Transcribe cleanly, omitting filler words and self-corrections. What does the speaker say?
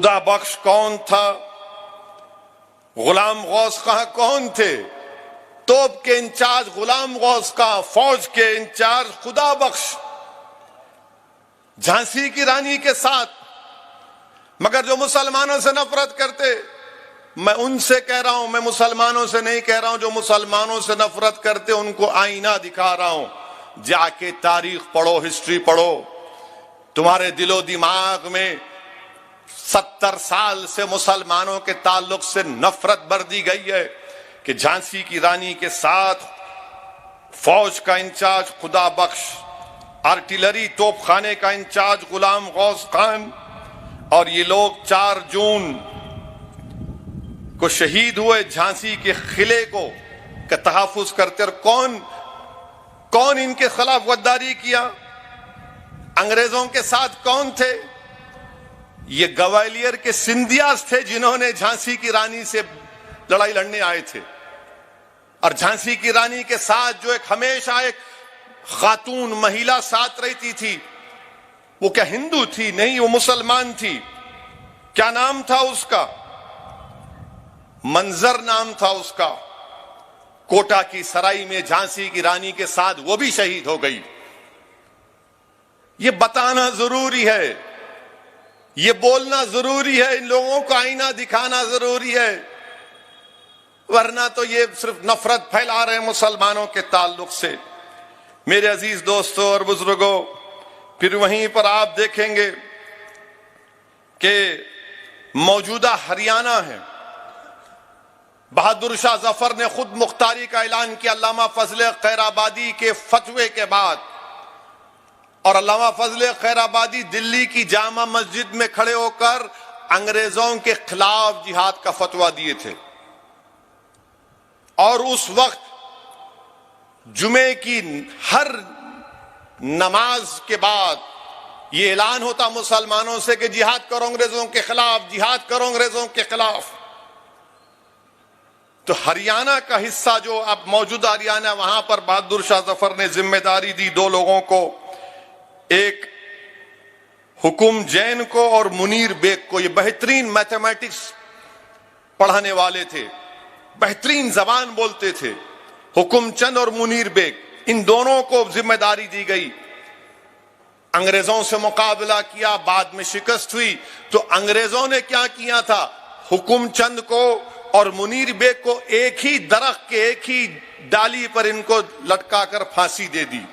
खुदा बख्श कौन था, गुलाम गौस खां कौन थे, तोप के इंचार्ज गुलाम गौस खां, फौज के इंचार्ज खुदा बख्श, झांसी की रानी के साथ। मगर जो मुसलमानों से नफरत करते, मैं उनसे कह रहा हूं, मैं मुसलमानों से नहीं कह रहा हूं, जो मुसलमानों से नफरत करते उनको आईना दिखा रहा हूं। जाके तारीख पढ़ो, हिस्ट्री पढ़ो। तुम्हारे दिलो दिमाग में 70 साल से मुसलमानों के ताल्लुक से नफरत भर दी गई है कि झांसी की रानी के साथ फौज का इंचार्ज खुदा बख्श, आर्टिलरी तोपखाने का इंचार्ज गुलाम गौस खान, और ये लोग 4 जून को शहीद हुए झांसी के किले को तहफ़्फ़ुज़ करते। और कौन इनके खिलाफ गद्दारी किया, अंग्रेजों के साथ कौन थे? ये ग्वालियर के सिंधियास थे जिन्होंने झांसी की रानी से लड़ाई लड़ने आए थे। और झांसी की रानी के साथ जो एक हमेशा एक खातून महिला साथ रहती थी, वो क्या हिंदू थी? नहीं, वो मुसलमान थी। क्या नाम था उसका? मंजर नाम था उसका। कोटा की सराय में झांसी की रानी के साथ वो भी शहीद हो गई। ये बताना जरूरी है, ये बोलना जरूरी है, इन लोगों को आईना दिखाना जरूरी है, वरना तो ये सिर्फ नफरत फैला रहे हैं मुसलमानों के ताल्लुक से। मेरे अजीज दोस्तों और बुजुर्गों, फिर वहीं पर आप देखेंगे कि मौजूदा हरियाणा है, बहादुर शाह जफर ने खुद मुख्तारी का ऐलान किया अल्लामा फजल खैराबादी के फतवे के बाद। और अल्लामा फजल खैराबादी दिल्ली की जामा मस्जिद में खड़े होकर अंग्रेजों के खिलाफ जिहाद का फतवा दिए थे। और उस वक्त जुमे की हर नमाज के बाद यह ऐलान होता मुसलमानों से कि जिहाद करो अंग्रेजों के खिलाफ, जिहाद करो अंग्रेजों के खिलाफ। तो हरियाणा का हिस्सा जो अब मौजूदा हरियाणा, वहां पर बहादुर शाह जफर ने जिम्मेदारी दी 2 लोगों को, एक हुकुम जैन को और मुनीर बेग को। ये बेहतरीन मैथमेटिक्स पढ़ाने वाले थे, बेहतरीन जबान बोलते थे। हुकुम चंद और मुनीर बेग, इन दोनों को जिम्मेदारी दी गई। अंग्रेजों से मुकाबला किया, बाद में शिकस्त हुई। तो अंग्रेजों ने क्या किया था, हुकुम चंद को और मुनीर बेग को एक ही दरख्त के एक ही डाली पर इनको लटकाकर फांसी दे दी।